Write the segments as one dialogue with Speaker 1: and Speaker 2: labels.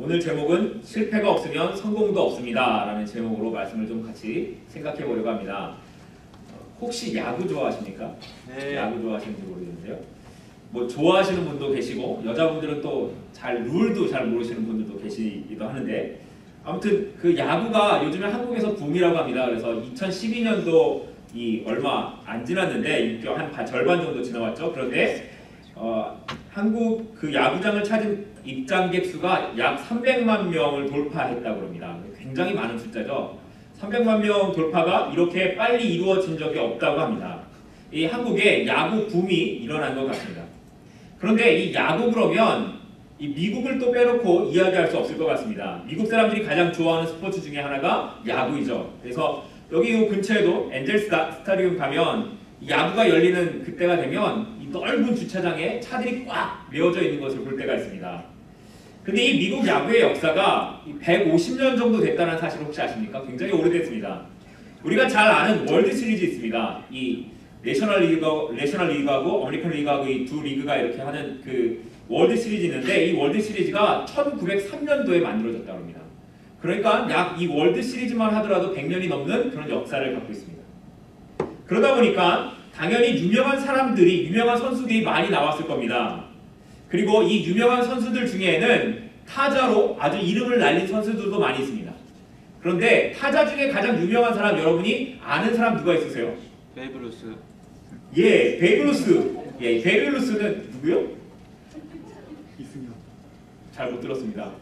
Speaker 1: 오늘 제목은 실패가 없으면 성공도 없습니다 라는 제목으로 말씀을 좀 같이 생각해 보려고 합니다. 혹시 야구 좋아하십니까?
Speaker 2: 네.
Speaker 1: 야구 좋아하시는지 모르겠는데요. 뭐 좋아하시는 분도 계시고 여자분들은 또 잘 룰도 잘 모르시는 분들도 계시기도 하는데, 아무튼 그 야구가 요즘에 한국에서 붐이라고 합니다. 그래서 2012년도 이 얼마 안 지났는데 한 절반 정도 지나왔죠. 그런데 한국 그 야구장을 찾은 입장객 수가 약 300만 명을 돌파했다고 합니다. 굉장히 많은 숫자죠. 300만 명 돌파가 이렇게 빨리 이루어진 적이 없다고 합니다. 이 한국에 야구 붐이 일어난 것 같습니다. 그런데 이 야구 그러면 이 미국을 또 빼놓고 이야기할 수 없을 것 같습니다. 미국 사람들이 가장 좋아하는 스포츠 중에 하나가 야구이죠. 그래서 여기 이 근처에도 엔젤스 스타디움 가면 야구가 열리는 그때가 되면 이 넓은 주차장에 차들이 꽉 메워져 있는 것을 볼 때가 있습니다. 근데 이 미국 야구의 역사가 150년 정도 됐다는 사실을 혹시 아십니까? 굉장히 오래됐습니다. 우리가 잘 아는 월드 시리즈 있습니다. 이 내셔널 리그하고 아메리칸 리그하고 이 두 리그가 이렇게 하는 그 월드 시리즈 있는데, 이 월드 시리즈가 1903년도에 만들어졌다고 합니다. 그러니까 약 이 월드 시리즈만 하더라도 100년이 넘는 그런 역사를 갖고 있습니다. 그러다 보니까 당연히 유명한 사람들이, 유명한 선수들이 많이 나왔을 겁니다. 그리고 이 유명한 선수들 중에는 타자로 아주 이름을 날린 선수들도 많이 있습니다. 그런데 타자 중에 가장 유명한 사람, 여러분이 아는 사람 누가 있으세요?
Speaker 2: 베이브 루스.
Speaker 1: 예, 베이브 루스. 예, 베이브 루스는 누구요?
Speaker 3: 이승엽.
Speaker 1: 잘 못 들었습니다.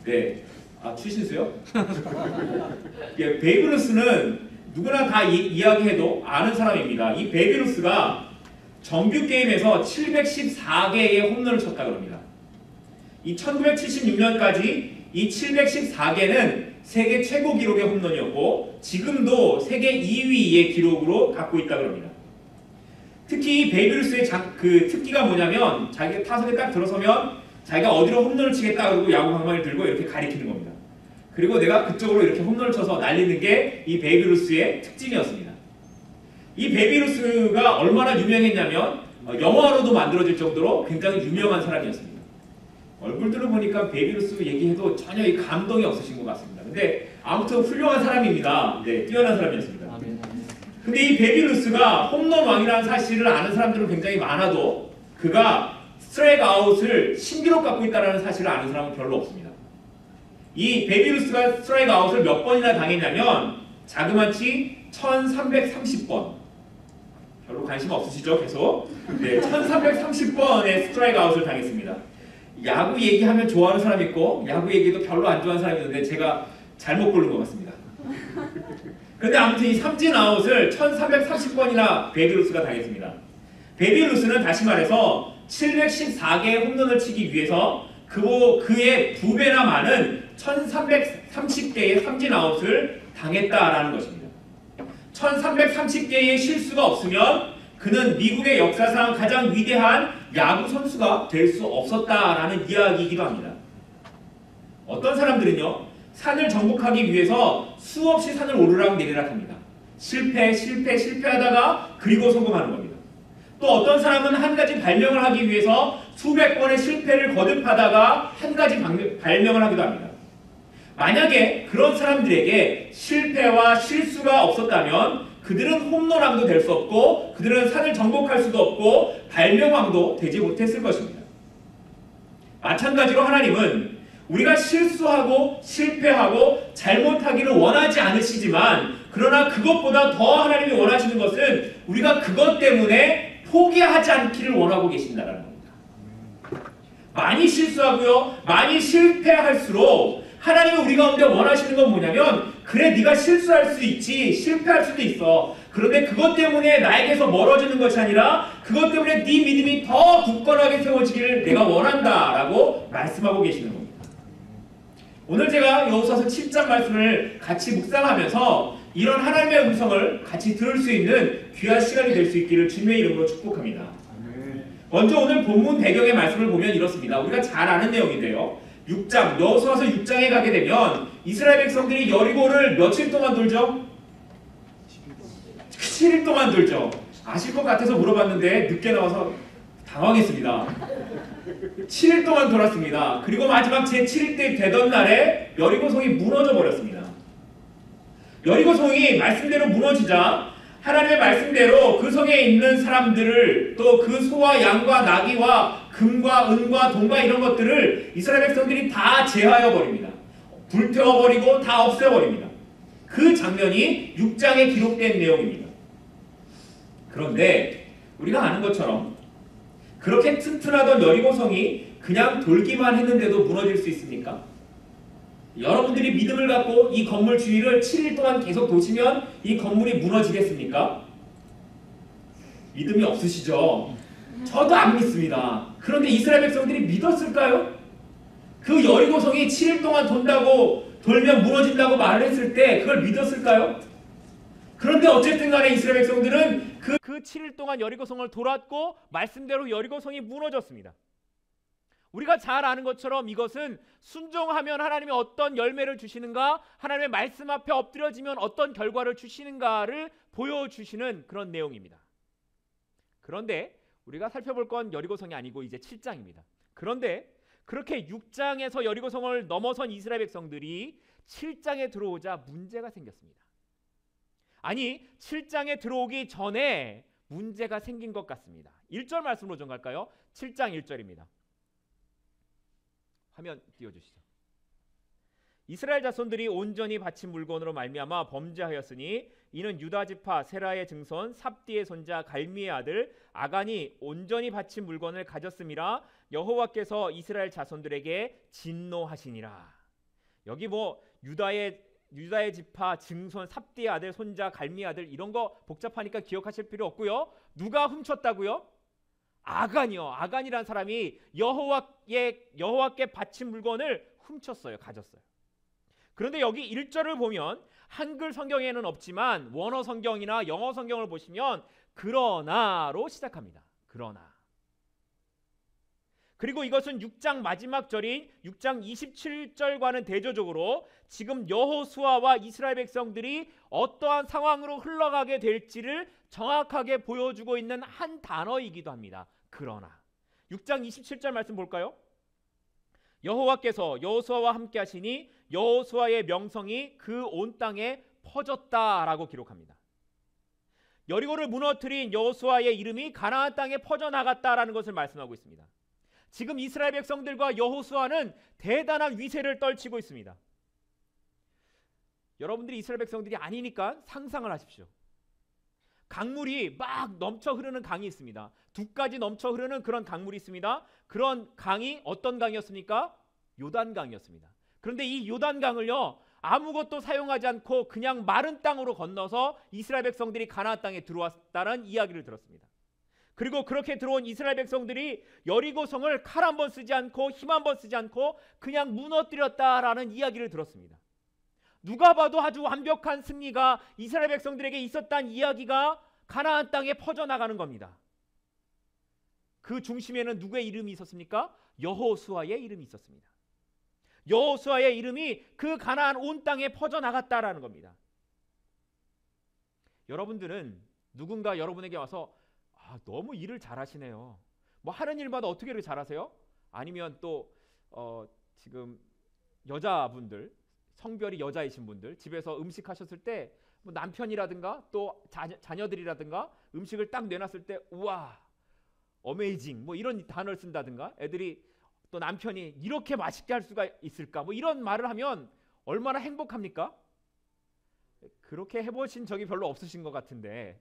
Speaker 1: 네. 아, 추신수요? 예, 베이브 루스는 누구나 다 이야기해도 아는 사람입니다. 이 베이브 루스가 정규 게임에서 714개의 홈런을 쳤다고 합니다. 이 1976년까지 이 714개는 세계 최고 기록의 홈런이었고, 지금도 세계 2위의 기록으로 갖고 있다고 합니다. 특히 이 베이브 루스의 그 특기가 뭐냐면, 자기가 타석에 딱 들어서면 자기가 어디로 홈런을 치겠다 그러고 야구 방망이를 들고 이렇게 가리키는 겁니다. 그리고 내가 그쪽으로 이렇게 홈런을 쳐서 날리는 게 이 베이브 루스의 특징이었습니다. 이 베이브 루스가 얼마나 유명했냐면 영화로도 만들어질 정도로 굉장히 유명한 사람이었습니다. 얼굴들을 보니까 베이브 루스 얘기해도 전혀 이 감동이 없으신 것 같습니다. 근데 아무튼 훌륭한 사람입니다. 네, 뛰어난 사람이었습니다. 근데 이 베이브 루스가 홈런 왕이라는 사실을 아는 사람들은 굉장히 많아도 그가 스트라이크 아웃을 신기록 갖고 있다는 사실을 아는 사람은 별로 없습니다. 이 베이브 루스가 스트라이크 아웃을 몇 번이나 당했냐면 자그마치 1330번. 별로 관심 없으시죠? 계속. 네, 1330번의 스트라이크 아웃을 당했습니다. 야구 얘기하면 좋아하는 사람 있고 야구 얘기도 별로 안 좋아하는 사람이 있는데 제가 잘못 고른 것 같습니다. 그런데 아무튼 이 삼진 아웃을 1330번이나 베이브 루스가 당했습니다. 베이브 루스는 다시 말해서 714개의 홈런을 치기 위해서 그의 2배나 많은 1330개의 삼진 아웃을 당했다라는 것입니다. 1330개의 실수가 없으면 그는 미국의 역사상 가장 위대한 야구 선수가 될 수 없었다라는 이야기이기도 합니다. 어떤 사람들은요, 산을 정복하기 위해서 수없이 산을 오르락 내리락 합니다. 실패하다가 그리고 성공하는 겁니다. 또 어떤 사람은 한 가지 발명을 하기 위해서 수백 번의 실패를 거듭하다가 한 가지 발명을 하기도 합니다. 만약에 그런 사람들에게 실패와 실수가 없었다면 그들은 홈런왕도 될 수 없고 그들은 산을 정복할 수도 없고 발명왕도 되지 못했을 것입니다. 마찬가지로 하나님은 우리가 실수하고 실패하고 잘못하기를 원하지 않으시지만, 그러나 그것보다 더 하나님이 원하시는 것은 우리가 그것 때문에 포기하지 않기를 원하고 계신다는 겁니다. 많이 실수하고요, 많이 실패할수록 하나님이 우리 가운데 원하시는 건 뭐냐면, 그래 네가 실수할 수 있지, 실패할 수도 있어. 그런데 그것 때문에 나에게서 멀어지는 것이 아니라 그것 때문에 네 믿음이 더 굳건하게 세워지기를 내가 원한다라고 말씀하고 계시는 겁니다. 오늘 제가 여호수아서 7장 말씀을 같이 묵상하면서 이런 하나님의 음성을 같이 들을 수 있는 귀한 시간이 될 수 있기를 주님의 이름으로 축복합니다. 먼저 오늘 본문 배경의 말씀을 보면 이렇습니다. 우리가 잘 아는 내용인데요. 6장, 여호수아서 6장에 가게 되면 이스라엘 백성들이 여리고를 며칠 동안 돌죠? 7일 동안 돌죠. 아실 것 같아서 물어봤는데 늦게 나와서 당황했습니다. 7일 동안 돌았습니다. 그리고 마지막 제7일 때 되던 날에 여리고성이 무너져 버렸습니다. 여리고성이 말씀대로 무너지자 하나님의 말씀대로 그 성에 있는 사람들을 또 그 소와 양과 나귀와 금과 은과 동과 이런 것들을 이스라엘 백성들이 다 제하여 버립니다. 불태워버리고 다 없애버립니다. 그 장면이 6장에 기록된 내용입니다. 그런데 우리가 아는 것처럼 그렇게 튼튼하던 여리고성이 그냥 돌기만 했는데도 무너질 수 있습니까? 여러분들이 믿음을 갖고 이 건물 주위를 7일 동안 계속 도시면 이 건물이 무너지겠습니까? 믿음이 없으시죠? 저도 안 믿습니다. 그런데 이스라엘 백성들이 믿었을까요? 그 여리고성이 7일 동안 돈다고 돌면 무너진다고 말을 했을 때 그걸 믿었을까요? 그런데 어쨌든 간에 이스라엘 백성들은 그 7일 동안 여리고성을 돌았고 말씀대로 여리고성이 무너졌습니다. 우리가 잘 아는 것처럼 이것은 순종하면 하나님이 어떤 열매를 주시는가, 하나님의 말씀 앞에 엎드려지면 어떤 결과를 주시는가를 보여주시는 그런 내용입니다. 그런데 우리가 살펴볼 건 여리고성이 아니고 이제 7장입니다. 그런데 그렇게 6장에서 여리고성을 넘어선 이스라엘 백성들이 7장에 들어오자 문제가 생겼습니다. 아니, 7장에 들어오기 전에 문제가 생긴 것 같습니다. 1절 말씀으로 좀 갈까요? 7장 1절입니다. 화면 띄워주시죠. 이스라엘 자손들이 온전히 바친 물건으로 말미암아 범죄하였으니 이는 유다 지파 세라의 증손 삽디의 손자 갈미의 아들 아간이 온전히 바친 물건을 가졌음이라 여호와께서 이스라엘 자손들에게 진노하시니라. 여기 뭐 유다의 지파 증손 삽디의 아들 손자 갈미의 아들 이런 거 복잡하니까 기억하실 필요 없고요. 누가 훔쳤다고요? 아간이요. 아간이라는 사람이 여호와께 바친 물건을 훔쳤어요. 가졌어요. 그런데 여기 1절을 보면 한글 성경에는 없지만 원어 성경이나 영어 성경을 보시면 그러나로 시작합니다. 그러나. 그리고 이것은 6장 마지막 절인 6장 27절과는 대조적으로 지금 여호수아와 이스라엘 백성들이 어떠한 상황으로 흘러가게 될지를 정확하게 보여주고 있는 한 단어이기도 합니다. 그러나. 6장 27절 말씀 볼까요? 여호와께서 여호수아와 함께 하시니 여호수아의 명성이 그 온 땅에 퍼졌다라고 기록합니다. 여리고를 무너뜨린 여호수아의 이름이 가나안 땅에 퍼져나갔다라는 것을 말씀하고 있습니다. 지금 이스라엘 백성들과 여호수아는 대단한 위세를 떨치고 있습니다. 여러분들이 이스라엘 백성들이 아니니까 상상을 하십시오. 강물이 막 넘쳐 흐르는 강이 있습니다. 두까지 넘쳐 흐르는 그런 강물이 있습니다. 그런 강이 어떤 강이었습니까? 요단강이었습니다. 그런데 이 요단강을요 아무것도 사용하지 않고 그냥 마른 땅으로 건너서 이스라엘 백성들이 가나안 땅에 들어왔다는 이야기를 들었습니다. 그리고 그렇게 들어온 이스라엘 백성들이 여리고성을 칼 한 번 쓰지 않고 힘 한 번 쓰지 않고 그냥 무너뜨렸다라는 이야기를 들었습니다. 누가 봐도 아주 완벽한 승리가 이스라엘 백성들에게 있었다는 이야기가 가나안 땅에 퍼져나가는 겁니다. 그 중심에는 누구의 이름이 있었습니까? 여호수아의 이름이 있었습니다. 여호수아의 이름이 그 가나안 온 땅에 퍼져나갔다라는 겁니다. 여러분들은 누군가 여러분에게 와서 너무 일을 잘하시네요. 뭐 하는 일마다 어떻게 이렇게 잘하세요? 아니면 또 지금 여자분들 성별이 여자이신 분들 집에서 음식 하셨을 때 뭐 남편이라든가 또 자녀들이라든가 음식을 딱 내놨을 때 우와 어메이징 뭐 이런 단어를 쓴다든가 애들이 또 남편이 이렇게 맛있게 할 수가 있을까 뭐 이런 말을 하면 얼마나 행복합니까? 그렇게 해보신 적이 별로 없으신 것 같은데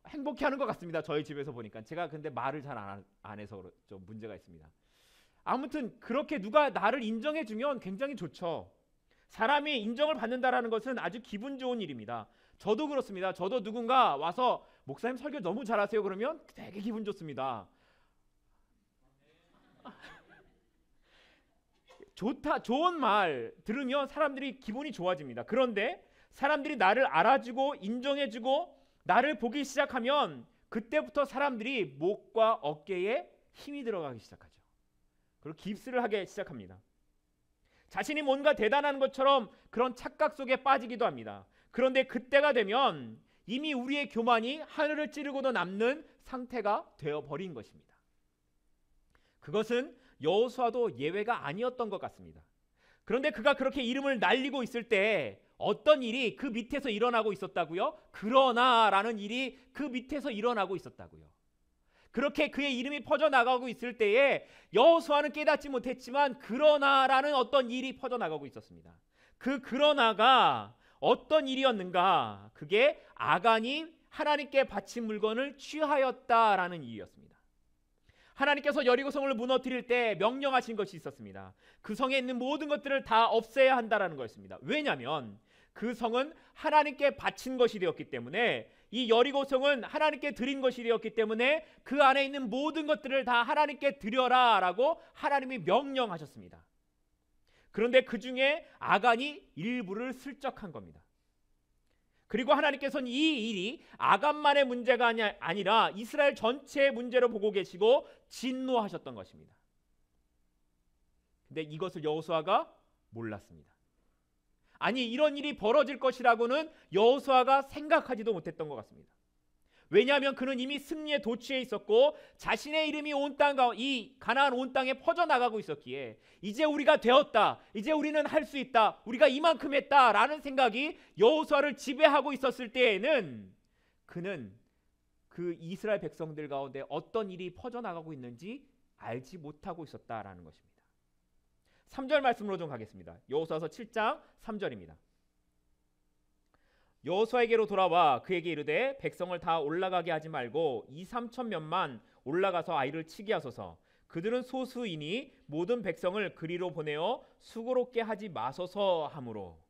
Speaker 1: 행복해하는 것 같습니다. 저희 집에서 보니까. 제가 근데 말을 잘 안 해서 좀 문제가 있습니다. 아무튼 그렇게 누가 나를 인정해주면 굉장히 좋죠. 사람이 인정을 받는다라는 것은 아주 기분 좋은 일입니다. 저도 그렇습니다. 저도 누군가 와서 목사님 설교 너무 잘하세요 그러면 되게 기분 좋습니다. 좋은 말 들으면 사람들이 기분이 좋아집니다. 그런데 사람들이 나를 알아주고 인정해주고 나를 보기 시작하면 그때부터 사람들이 목과 어깨에 힘이 들어가기 시작하죠. 그리고 깁스를 하기 시작합니다. 자신이 뭔가 대단한 것처럼 그런 착각 속에 빠지기도 합니다. 그런데 그때가 되면 이미 우리의 교만이 하늘을 찌르고도 남는 상태가 되어버린 것입니다.
Speaker 2: 그것은 여호수아도 예외가 아니었던 것 같습니다. 그런데 그가 그렇게 이름을 날리고 있을 때 어떤 일이 그 밑에서 일어나고 있었다고요? 그러나라는 일이 그 밑에서 일어나고 있었다고요. 그렇게 그의 이름이 퍼져나가고 있을 때에 여호수아는 깨닫지 못했지만 그러나라는 어떤 일이 퍼져나가고 있었습니다. 그 그러나가 어떤 일이었는가? 그게 아간이 하나님께 바친 물건을 취하였다라는 일이었습니다. 하나님께서 여리고성을 무너뜨릴 때 명령하신 것이 있었습니다. 그 성에 있는 모든 것들을 다 없애야 한다라는 거였습니다. 왜냐하면 그 성은 하나님께 바친 것이 되었기 때문에, 이 여리고성은 하나님께 드린 것이 되었기 때문에 그 안에 있는 모든 것들을 다 하나님께 드려라 라고 하나님이 명령하셨습니다. 그런데 그 중에 아간이 일부를 슬쩍한 겁니다. 그리고 하나님께서는 이 일이 아간만의 문제가 아니라 이스라엘 전체의 문제로 보고 계시고 진노하셨던 것입니다. 근데 이것을 여호수아가 몰랐습니다. 아니, 이런 일이 벌어질 것이라고는 여호수아가 생각하지도 못했던 것 같습니다. 왜냐하면 그는 이미 승리에 도취해 있었고 자신의 이름이 온 땅, 이 가나안 온 땅에 퍼져나가고 있었기에 이제 우리가 되었다, 이제 우리는 할 수 있다, 우리가 이만큼 했다라는 생각이 여호수아를 지배하고 있었을 때에는 그는 그 이스라엘 백성들 가운데 어떤 일이 퍼져나가고 있는지 알지 못하고 있었다라는 것입니다. 3절 말씀으로 좀 가겠습니다. 여호수아서 7장 3절입니다. 여호수아에게로 돌아와 그에게 이르되 백성을 다 올라가게 하지 말고 2-3천 명만 올라가서 아이를 치게 하소서. 그들은 소수이니 모든 백성을 그리로 보내어 수고롭게 하지 마소서 하므로.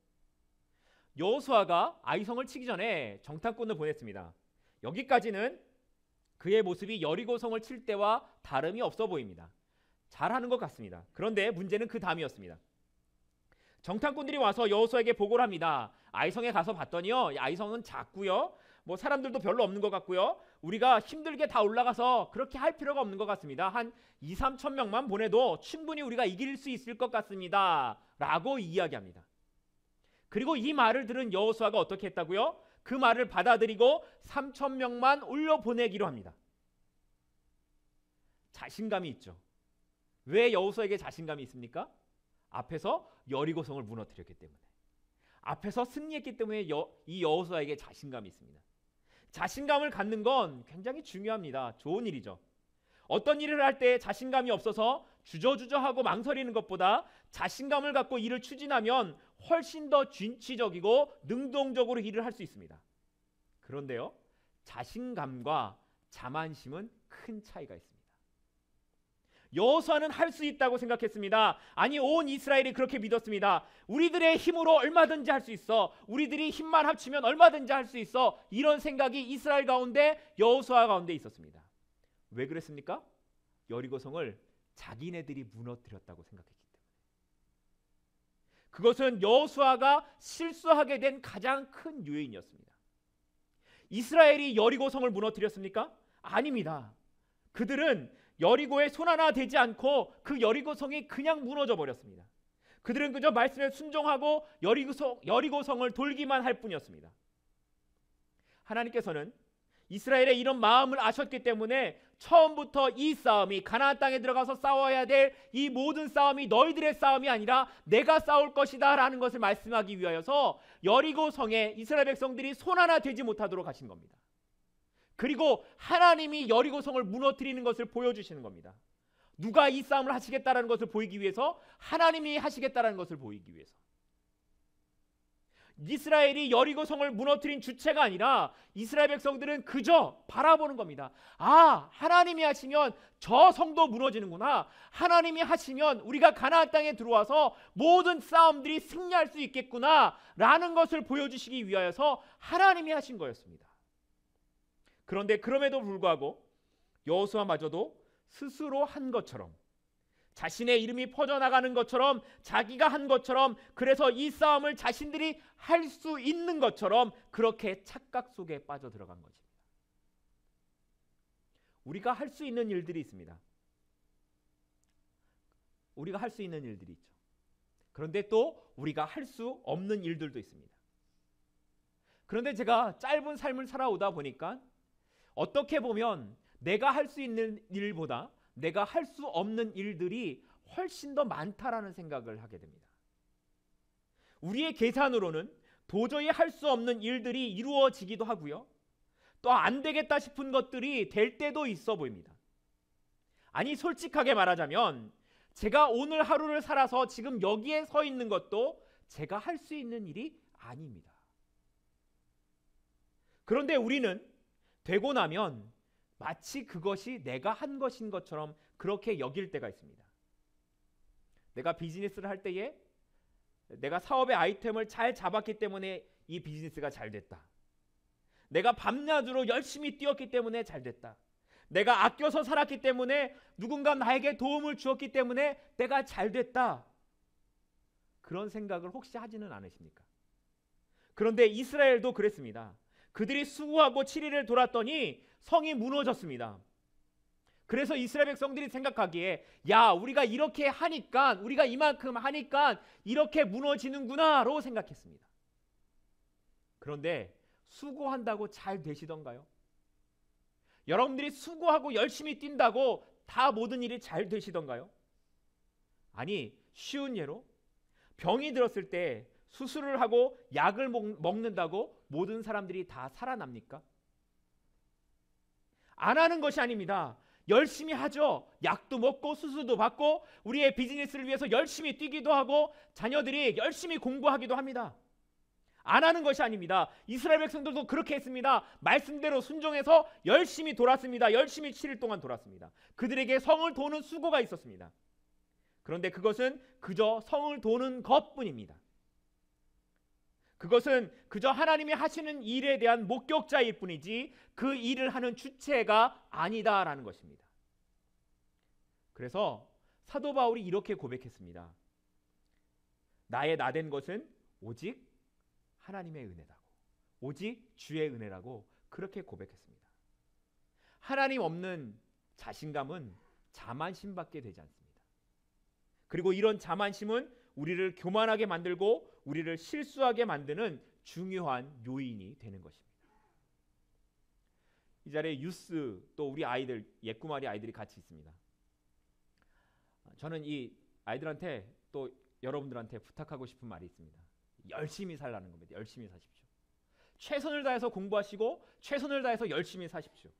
Speaker 2: 여호수아가 아이성을 치기 전에 정탐꾼을 보냈습니다. 여기까지는 그의 모습이 여리고성을 칠 때와 다름이 없어 보입니다. 잘하는 것 같습니다. 그런데 문제는 그 다음이었습니다. 정탐꾼들이 와서 여호수아에게 보고를 합니다. 아이성에 가서 봤더니요, 아이성은 작고요, 뭐 사람들도 별로 없는 것 같고요, 우리가 힘들게 다 올라가서 그렇게 할 필요가 없는 것 같습니다. 한 2-3천 명만 보내도 충분히 우리가 이길 수 있을 것 같습니다 라고 이야기합니다. 그리고 이 말을 들은 여호수아가 어떻게 했다고요? 그 말을 받아들이고 3천 명만 올려보내기로 합니다. 자신감이 있죠. 왜 여호수아에게 자신감이 있습니까? 앞에서 여리고성을 무너뜨렸기 때문에, 앞에서 승리했기 때문에 이 여호수아에게 자신감이 있습니다. 자신감을 갖는 건 굉장히 중요합니다. 좋은 일이죠. 어떤 일을 할 때 자신감이 없어서 주저주저하고 망설이는 것보다 자신감을 갖고 일을 추진하면 훨씬 더 진취적이고 능동적으로 일을 할 수 있습니다. 그런데요, 자신감과 자만심은 큰 차이가 있습니다. 여호수아는 할 수 있다고 생각했습니다. 아니, 온 이스라엘이 그렇게 믿었습니다. 우리들의 힘으로 얼마든지 할 수 있어, 우리들이 힘만 합치면 얼마든지 할 수 있어, 이런 생각이 이스라엘 가운데, 여호수아 가운데 있었습니다. 왜 그랬습니까? 여리고성을 자기네들이 무너뜨렸다고 생각했기 때문에. 그것은 여호수아가 실수하게 된 가장 큰 요인이었습니다. 이스라엘이 여리고성을 무너뜨렸습니까? 아닙니다. 그들은 여리고에 손 하나 대지 않고 그 여리고성이 그냥 무너져 버렸습니다. 그들은 그저 말씀에 순종하고 여리고성을 돌기만 할 뿐이었습니다. 하나님께서는 이스라엘의 이런 마음을 아셨기 때문에 처음부터 이 싸움이, 가나안 땅에 들어가서 싸워야 될 이 모든 싸움이 너희들의 싸움이 아니라 내가 싸울 것이다 라는 것을 말씀하기 위하여서 여리고성에 이스라엘 백성들이 손 하나 대지 못하도록 하신 겁니다. 그리고 하나님이 여리고성을 무너뜨리는 것을 보여주시는 겁니다. 누가 이 싸움을 하시겠다라는 것을 보이기 위해서, 하나님이 하시겠다라는 것을 보이기 위해서. 이스라엘이 여리고성을 무너뜨린 주체가 아니라 이스라엘 백성들은 그저 바라보는 겁니다. 아, 하나님이 하시면 저 성도 무너지는구나, 하나님이 하시면 우리가 가나안 땅에 들어와서 모든 싸움들이 승리할 수 있겠구나 라는 것을 보여주시기 위하여서 하나님이 하신 거였습니다. 그런데 그럼에도 불구하고 여호수아마저도 스스로 한 것처럼, 자신의 이름이 퍼져나가는 것처럼, 자기가 한 것처럼, 그래서 이 싸움을 자신들이 할 수 있는 것처럼 그렇게 착각 속에 빠져들어간 것입니다. 우리가 할 수 있는 일들이 있습니다. 우리가 할 수 있는 일들이 있죠. 그런데 또 우리가 할 수 없는 일들도 있습니다. 그런데 제가 짧은 삶을 살아오다 보니까 어떻게 보면 내가 할 수 있는 일보다 내가 할 수 없는 일들이 훨씬 더 많다라는 생각을 하게 됩니다. 우리의 계산으로는 도저히 할 수 없는 일들이 이루어지기도 하고요. 또 안 되겠다 싶은 것들이 될 때도 있어 보입니다. 아니, 솔직하게 말하자면 제가 오늘 하루를 살아서 지금 여기에 서 있는 것도 제가 할 수 있는 일이 아닙니다. 그런데 우리는 되고 나면 마치 그것이 내가 한 것인 것처럼 그렇게 여길 때가 있습니다. 내가 비즈니스를 할 때에 내가 사업의 아이템을 잘 잡았기 때문에 이 비즈니스가 잘 됐다. 내가 밤낮으로 열심히 뛰었기 때문에 잘 됐다. 내가 아껴서 살았기 때문에 누군가 나에게 도움을 주었기 때문에 내가 잘 됐다. 그런 생각을 혹시 하지는 않으십니까? 그런데 이스라엘도 그랬습니다. 그들이 수고하고 7일을 돌았더니 성이 무너졌습니다. 그래서 이스라엘 백성들이 생각하기에 야, 우리가 이렇게 하니까, 우리가 이만큼 하니까 이렇게 무너지는구나로 생각했습니다. 그런데 수고한다고 잘 되시던가요? 여러분들이 수고하고 열심히 뛴다고 다 모든 일이 잘 되시던가요? 아니, 쉬운 예로 병이 들었을 때 수술을 하고 약을 먹는다고 모든 사람들이 다 살아납니까? 안 하는 것이 아닙니다. 열심히 하죠. 약도 먹고 수술도 받고 우리의 비즈니스를 위해서 열심히 뛰기도 하고 자녀들이 열심히 공부하기도 합니다. 안 하는 것이 아닙니다. 이스라엘 백성들도 그렇게 했습니다. 말씀대로 순종해서 열심히 돌았습니다. 열심히 7일 동안 돌았습니다. 그들에게 성을 도는 수고가 있었습니다. 그런데 그것은 그저 성을 도는 것뿐입니다. 그것은 그저 하나님이 하시는 일에 대한 목격자일 뿐이지 그 일을 하는 주체가 아니다라는 것입니다. 그래서 사도 바울이 이렇게 고백했습니다. 나의 나된 것은 오직 하나님의 은혜라고, 오직 주의 은혜라고 그렇게 고백했습니다. 하나님 없는 자신감은 자만심밖에 되지 않습니다. 그리고 이런 자만심은 우리를 교만하게 만들고 우리를 실수하게 만드는 중요한 요인이 되는 것입니다. 이 자리에 유스 또 우리 아이들, 예꾸마리 아이들이 같이 있습니다. 저는 이 아이들한테 또 여러분들한테 부탁하고 싶은 말이 있습니다. 열심히 살라는 겁니다. 열심히 사십시오. 최선을 다해서 공부하시고 최선을 다해서 열심히 사십시오.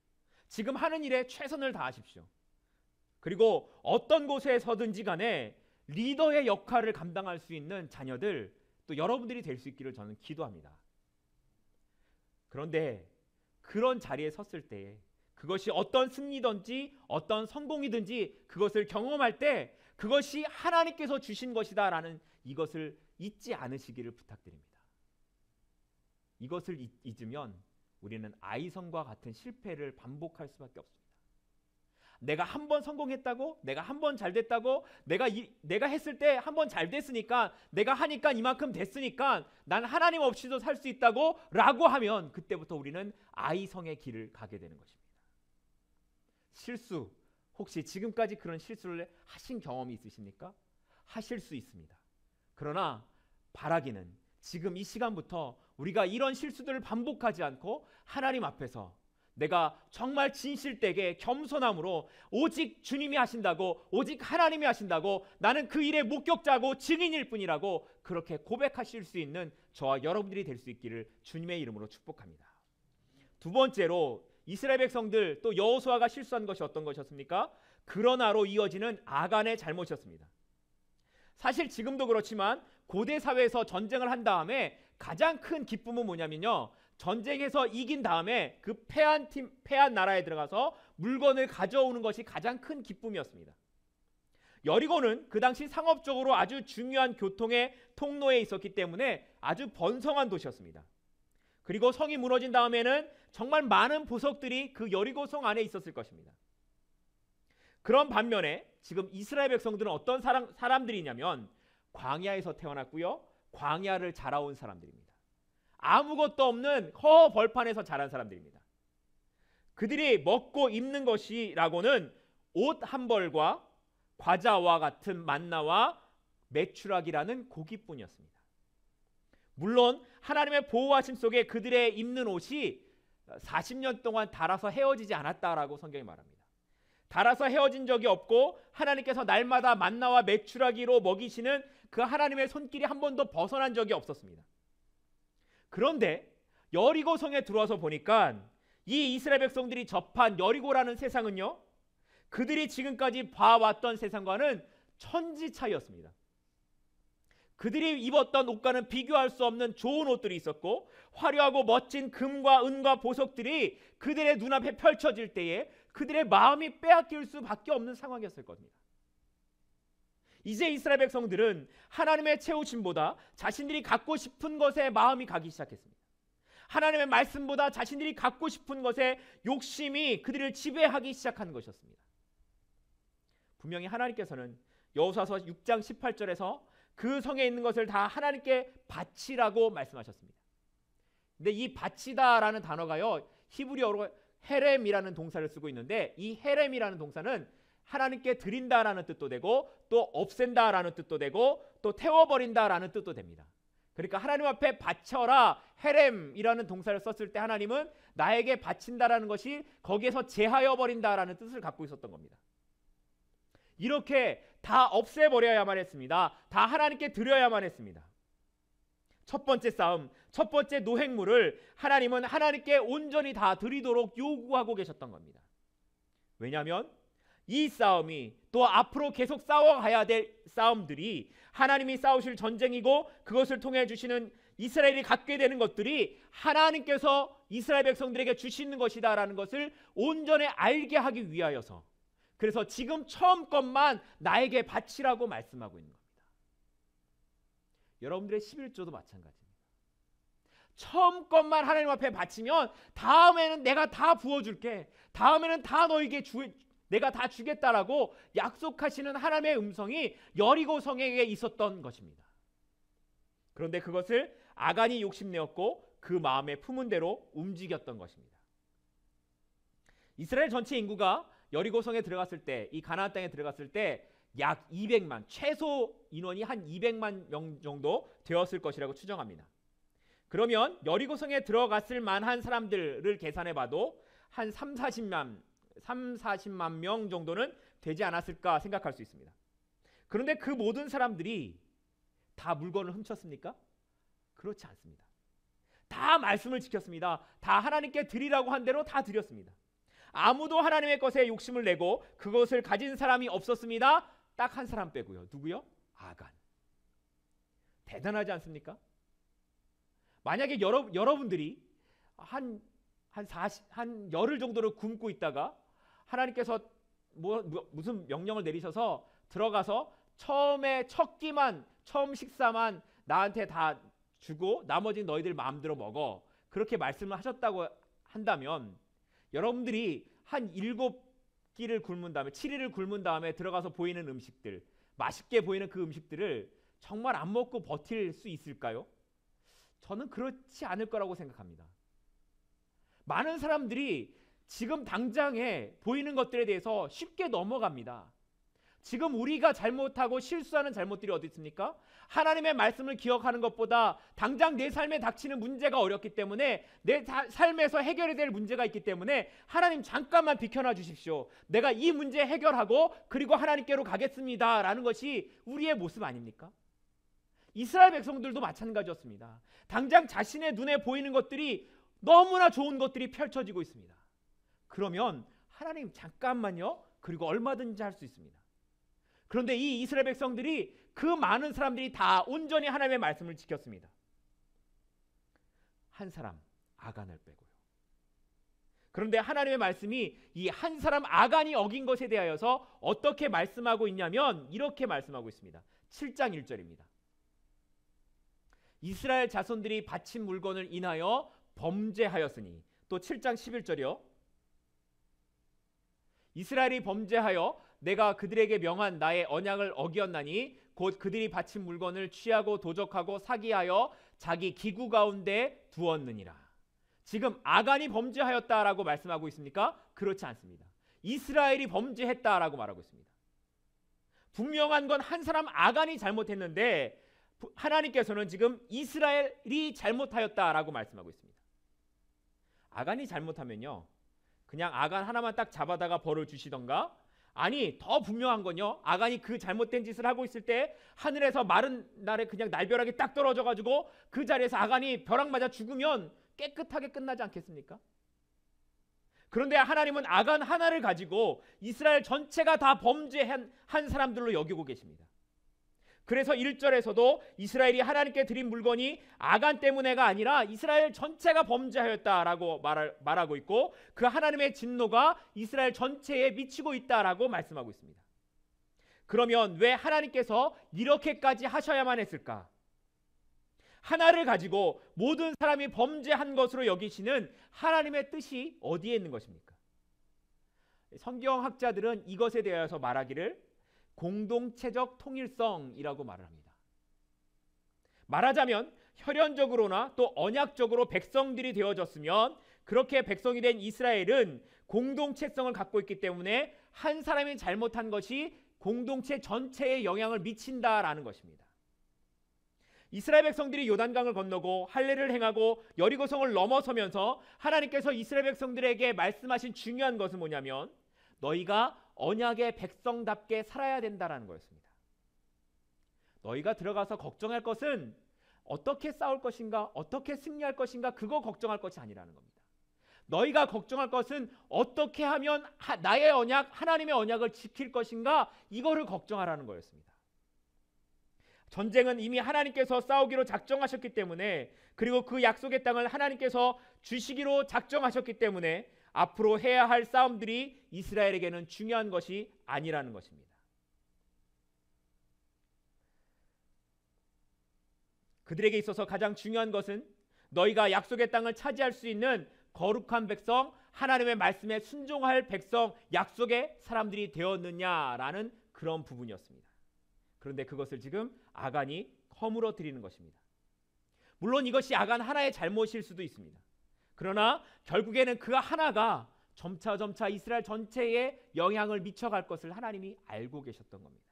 Speaker 2: 지금 하는 일에 최선을 다하십시오. 그리고 어떤 곳에 서든지 간에 리더의 역할을 감당할 수 있는 자녀들, 또 여러분들이 될 수 있기를 저는 기도합니다. 그런데 그런 자리에 섰을 때 그것이 어떤 승리든지 어떤 성공이든지 그것을 경험할 때 그것이 하나님께서 주신 것이다라는 이것을 잊지 않으시기를 부탁드립니다. 이것을 잊으면 우리는 아이성과 같은 실패를 반복할 수밖에 없습니다. 내가 한 번 성공했다고, 내가 한 번 잘 됐다고, 내가 했을 때 한 번 잘 됐으니까, 내가 하니까 이만큼 됐으니까 난 하나님 없이도 살 수 있다고 라고 하면 그때부터 우리는 아이성의 길을 가게 되는 것입니다. 실수, 혹시 지금까지 그런 실수를 하신 경험이 있으십니까? 하실 수 있습니다. 그러나 바라기는 지금 이 시간부터 우리가 이런 실수들을 반복하지 않고 하나님 앞에서 내가 정말 진실되게 겸손함으로 오직 주님이 하신다고, 오직 하나님이 하신다고, 나는 그 일의 목격자고 증인일 뿐이라고 그렇게 고백하실 수 있는 저와 여러분들이 될 수 있기를 주님의 이름으로 축복합니다. 두 번째로 이스라엘 백성들 또 여호수아가 실수한 것이 어떤 것이었습니까? 그러나로 이어지는 아간의 잘못이었습니다. 사실 지금도 그렇지만 고대 사회에서 전쟁을 한 다음에 가장 큰 기쁨은 뭐냐면요, 전쟁에서 이긴 다음에 그 패한 나라에 들어가서 물건을 가져오는 것이 가장 큰 기쁨이었습니다. 여리고는 그 당시 상업적으로 아주 중요한 교통의 통로에 있었기 때문에 아주 번성한 도시였습니다. 그리고 성이 무너진 다음에는 정말 많은 보석들이 그 여리고 성 안에 있었을 것입니다. 그런 반면에 지금 이스라엘 백성들은 어떤 사람들이냐면 광야에서 태어났고요, 광야를 자라온 사람들입니다. 아무것도 없는 허허 벌판에서 자란 사람들입니다. 그들이 먹고 입는 것이라고는 옷 한 벌과 과자와 같은 만나와 메추라기라는 고기뿐이었습니다. 물론 하나님의 보호하심 속에 그들의 입는 옷이 40년 동안 닳아서 헤어지지 않았다라고 성경이 말합니다. 달아서 헤어진 적이 없고 하나님께서 날마다 만나와 메추라기로 먹이시는 그 하나님의 손길이 한 번도 벗어난 적이 없었습니다. 그런데 여리고성에 들어와서 보니까 이 이스라엘 백성들이 접한 여리고라는 세상은요, 그들이 지금까지 봐왔던 세상과는 천지 차이였습니다. 그들이 입었던 옷과는 비교할 수 없는 좋은 옷들이 있었고, 화려하고 멋진 금과 은과 보석들이 그들의 눈앞에 펼쳐질 때에 그들의 마음이 빼앗길 수밖에 없는 상황이었을 겁니다. 이제 이스라엘 백성들은 하나님의 채우심보다 자신들이 갖고 싶은 것에 마음이 가기 시작했습니다. 하나님의 말씀보다 자신들이 갖고 싶은 것에 욕심이 그들을 지배하기 시작한 것이었습니다. 분명히 하나님께서는 여호수아서 6장 18절에서 그 성에 있는 것을 다 하나님께 바치라고 말씀하셨습니다. 근데 이 바치다라는 단어가요, 히브리어로 헤렘이라는 동사를 쓰고 있는데, 이 헤렘이라는 동사는 하나님께 드린다라는 뜻도 되고, 또 없앤다라는 뜻도 되고, 또 태워버린다라는 뜻도 됩니다. 그러니까 하나님 앞에 바쳐라, 헤렘이라는 동사를 썼을 때 하나님은 나에게 바친다라는 것이 거기에서 제하여 버린다라는 뜻을 갖고 있었던 겁니다. 이렇게 다 없애버려야만 했습니다. 다 하나님께 드려야만 했습니다. 첫 번째 싸움, 첫 번째 노획물을 하나님은 하나님께 온전히 다 드리도록 요구하고 계셨던 겁니다. 왜냐하면 이 싸움이 또 앞으로 계속 싸워가야 될 싸움들이 하나님이 싸우실 전쟁이고, 그것을 통해 주시는 이스라엘이 갖게 되는 것들이 하나님께서 이스라엘 백성들에게 주시는 것이다라는 것을 온전히 알게 하기 위하여서, 그래서 지금 처음 것만 나에게 바치라고 말씀하고 있는 겁니다. 여러분들의 11조도 마찬가지입니다. 처음 것만 하나님 앞에 바치면 다음에는 내가 다 부어줄게, 다음에는 다 너에게 내가 다 주겠다라고 약속하시는 하나님의 음성이 여리고 성에게 있었던 것입니다. 그런데 그것을 아간이 욕심내었고 그 마음에 품은 대로 움직였던 것입니다. 이스라엘 전체 인구가 여리고성에 들어갔을 때, 이 가나안 땅에 들어갔을 때 약 200만, 최소 인원이 한 200만 명 정도 되었을 것이라고 추정합니다. 그러면 여리고성에 들어갔을 만한 사람들을 계산해 봐도 한 40만 명 정도는 되지 않았을까 생각할 수 있습니다. 그런데 그 모든 사람들이 다 물건을 훔쳤습니까? 그렇지 않습니다. 다 말씀을 지켰습니다. 다 하나님께 드리라고 한 대로 다 드렸습니다. 아무도 하나님의 것에 욕심을 내고 그것을 가진 사람이 없었습니다. 딱 한 사람 빼고요. 누구요? 아간. 대단하지 않습니까? 만약에 여러분들이 한 열흘 정도를 굶고 있다가 하나님께서 무슨 명령을 내리셔서 들어가서 처음에 첫 끼만, 처음 식사만 나한테 다 주고 나머지는 너희들 마음대로 먹어, 그렇게 말씀을 하셨다고 한다면, 여러분들이 한 7끼를 굶은 다음에, 7일을 굶은 다음에 들어가서 보이는 음식들, 맛있게 보이는 그 음식들을 정말 안 먹고 버틸 수 있을까요? 저는 그렇지 않을 거라고 생각합니다. 많은 사람들이 지금 당장에 보이는 것들에 대해서 쉽게 넘어갑니다. 지금 우리가 잘못하고 실수하는 잘못들이 어디 있습니까? 하나님의 말씀을 기억하는 것보다 당장 내 삶에 닥치는 문제가 어렵기 때문에, 내 삶에서 해결해야 될 문제가 있기 때문에 하나님 잠깐만 비켜나 주십시오, 내가 이 문제 해결하고 그리고 하나님께로 가겠습니다 라는 것이 우리의 모습 아닙니까? 이스라엘 백성들도 마찬가지였습니다. 당장 자신의 눈에 보이는 것들이, 너무나 좋은 것들이 펼쳐지고 있습니다. 그러면 하나님 잠깐만요, 그리고 얼마든지 할 수 있습니다. 그런데 이 이스라엘 백성들이, 그 많은 사람들이 다 온전히 하나님의 말씀을 지켰습니다. 한 사람, 아간을 빼고요. 그런데 하나님의 말씀이 이 한 사람 아간이 어긴 것에 대하여서 어떻게 말씀하고 있냐면 이렇게 말씀하고 있습니다. 7장 1절입니다. 이스라엘 자손들이 바친 물건을 인하여 범죄하였으니, 또 7장 11절이요. 이스라엘이 범죄하여 내가 그들에게 명한 나의 언약을 어기었나니 곧 그들이 바친 물건을 취하고 도적하고 사기하여 자기 기구 가운데 두었느니라. 지금 아간이 범죄하였다라고 말씀하고 있습니까? 그렇지 않습니다. 이스라엘이 범죄했다라고 말하고 있습니다. 분명한 건 한 사람 아간이 잘못했는데 하나님께서는 지금 이스라엘이 잘못하였다라고 말씀하고 있습니다. 아간이 잘못하면요, 그냥 아간 하나만 딱 잡아다가 벌을 주시던가, 아니 더 분명한 건요, 아간이 그 잘못된 짓을 하고 있을 때 하늘에서 마른 날에 그냥 날벼락이 딱 떨어져 가지고 그 자리에서 아간이 벼락 맞아 죽으면 깨끗하게 끝나지 않겠습니까? 그런데 하나님은 아간 하나를 가지고 이스라엘 전체가 다 범죄한 사람들로 여기고 계십니다. 그래서 1절에서도 이스라엘이 하나님께 드린 물건이 아간 때문에가 아니라 이스라엘 전체가 범죄하였다라고 말하고 있고, 그 하나님의 진노가 이스라엘 전체에 미치고 있다라고 말씀하고 있습니다. 그러면 왜 하나님께서 이렇게까지 하셔야만 했을까? 하나를 가지고 모든 사람이 범죄한 것으로 여기시는 하나님의 뜻이 어디에 있는 것입니까? 성경학자들은 이것에 대해서 말하기를 공동체적 통일성이라고 말을 합니다. 말하자면 혈연적으로나 또 언약적으로 백성들이 되어졌으면, 그렇게 백성이 된 이스라엘은 공동체성을 갖고 있기 때문에 한 사람이 잘못한 것이 공동체 전체에 영향을 미친다라는 것입니다. 이스라엘 백성들이 요단강을 건너고 할례를 행하고 여리고성을 넘어서면서 하나님께서 이스라엘 백성들에게 말씀하신 중요한 것은 뭐냐면, 너희가 언약의 백성답게 살아야 된다라는 거였습니다. 너희가 들어가서 걱정할 것은 어떻게 싸울 것인가, 어떻게 승리할 것인가, 그거 걱정할 것이 아니라는 겁니다. 너희가 걱정할 것은 어떻게 하면 나의 언약, 하나님의 언약을 지킬 것인가, 이거를 걱정하라는 거였습니다. 전쟁은 이미 하나님께서 싸우기로 작정하셨기 때문에, 그리고 그 약속의 땅을 하나님께서 주시기로 작정하셨기 때문에 앞으로 해야 할 싸움들이 이스라엘에게는 중요한 것이 아니라는 것입니다. 그들에게 있어서 가장 중요한 것은 너희가 약속의 땅을 차지할 수 있는 거룩한 백성, 하나님의 말씀에 순종할 백성, 약속의 사람들이 되었느냐라는 그런 부분이었습니다. 그런데 그것을 지금 아간이 허물어뜨리는 것입니다. 물론 이것이 아간 하나의 잘못일 수도 있습니다. 그러나 결국에는 그 하나가 점차 이스라엘 전체에 영향을 미쳐갈 것을 하나님이 알고 계셨던 겁니다.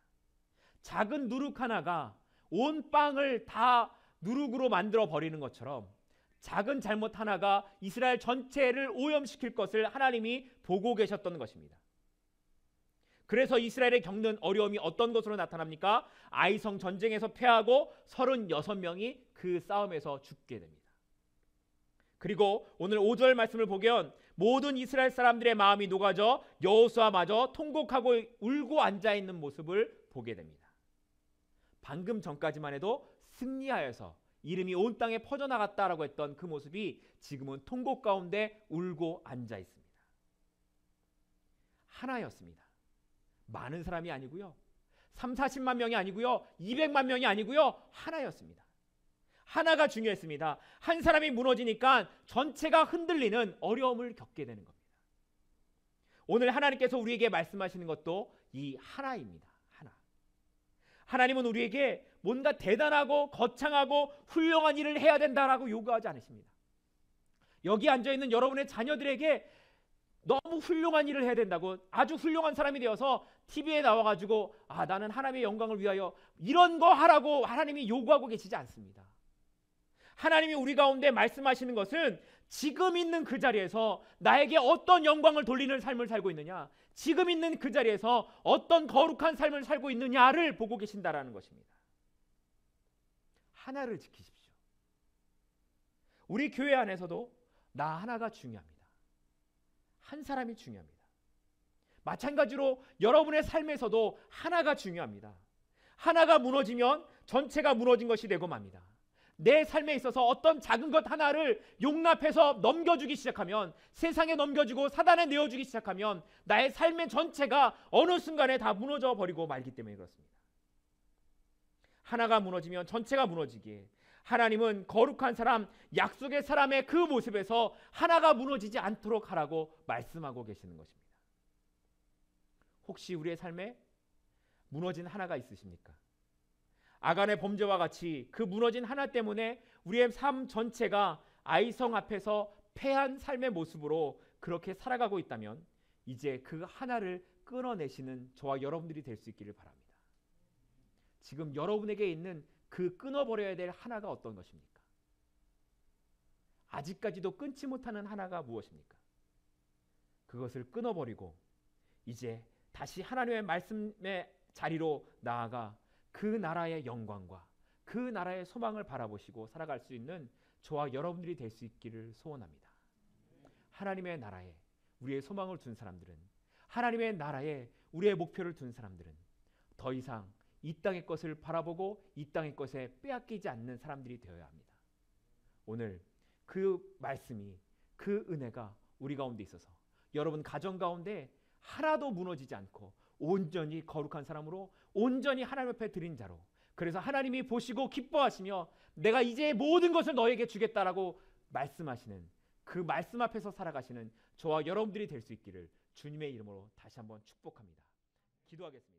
Speaker 2: 작은 누룩 하나가 온 빵을 다 누룩으로 만들어 버리는 것처럼 작은 잘못 하나가 이스라엘 전체를 오염시킬 것을 하나님이 보고 계셨던 것입니다. 그래서 이스라엘의 겪는 어려움이 어떤 것으로 나타납니까? 아이성 전쟁에서 패하고 36명이 그 싸움에서 죽게 됩니다. 그리고 오늘 5절 말씀을 보면 모든 이스라엘 사람들의 마음이 녹아져 여호수아마저 통곡하고 울고 앉아있는 모습을 보게 됩니다. 방금 전까지만 해도 승리하여서 이름이 온 땅에 퍼져나갔다라고 했던 그 모습이 지금은 통곡 가운데 울고 앉아 있습니다. 하나였습니다. 많은 사람이 아니고요, 3, 40만 명이 아니고요, 200만 명이 아니고요, 하나였습니다. 하나가 중요했습니다. 한 사람이 무너지니까 전체가 흔들리는 어려움을 겪게 되는 겁니다. 오늘 하나님께서 우리에게 말씀하시는 것도 이 하나입니다. 하나님은 우리에게 뭔가 대단하고 거창하고 훌륭한 일을 해야 된다라고 요구하지 않으십니다. 여기 앉아있는 여러분의 자녀들에게 너무 훌륭한 일을 해야 된다고, 아주 훌륭한 사람이 되어서 TV에 나와가지고 나는 하나님의 영광을 위하여 이런 거 하라고 하나님이 요구하고 계시지 않습니다. 하나님이 우리 가운데 말씀하시는 것은 지금 있는 그 자리에서 나에게 어떤 영광을 돌리는 삶을 살고 있느냐, 지금 있는 그 자리에서 어떤 거룩한 삶을 살고 있느냐를 보고 계신다라는 것입니다. 하나를 지키십시오. 우리 교회 안에서도 나 하나가 중요합니다. 한 사람이 중요합니다. 마찬가지로 여러분의 삶에서도 하나가 중요합니다. 하나가 무너지면 전체가 무너진 것이 되고 맙니다. 내 삶에 있어서 어떤 작은 것 하나를 용납해서 넘겨주기 시작하면, 세상에 넘겨주고 사단에 내어주기 시작하면 나의 삶의 전체가 어느 순간에 다 무너져 버리고 말기 때문에 그렇습니다. 하나가 무너지면 전체가 무너지기에 하나님은 거룩한 사람, 약속의 사람의 그 모습에서 하나가 무너지지 않도록 하라고 말씀하고 계시는 것입니다. 혹시 우리의 삶에 무너진 하나가 있으십니까? 아간의 범죄와 같이 그 무너진 하나 때문에 우리의 삶 전체가 아이성 앞에서 패한 삶의 모습으로 그렇게 살아가고 있다면, 이제 그 하나를 끊어내시는 저와 여러분들이 될 수 있기를 바랍니다. 지금 여러분에게 있는 그 끊어버려야 될 하나가 어떤 것입니까? 아직까지도 끊지 못하는 하나가 무엇입니까? 그것을 끊어버리고 이제 다시 하나님의 말씀의 자리로 나아가 그 나라의 영광과 그 나라의 소망을 바라보시고 살아갈 수 있는 저와 여러분들이 될 수 있기를 소원합니다. 하나님의 나라에 우리의 소망을 둔 사람들은, 하나님의 나라에 우리의 목표를 둔 사람들은 더 이상 이 땅의 것을 바라보고 이 땅의 것에 빼앗기지 않는 사람들이 되어야 합니다. 오늘 그 말씀이, 그 은혜가 우리 가운데 있어서 여러분 가정 가운데 하나도 무너지지 않고 온전히 거룩한 사람으로 온전히 하나님 앞에 드린 자로, 그래서 하나님이 보시고 기뻐하시며 내가 이제 모든 것을 너에게 주겠다라고 말씀하시는 그 말씀 앞에서 살아가시는 저와 여러분들이 될 수 있기를 주님의 이름으로 다시 한번 축복합니다. 기도하겠습니다.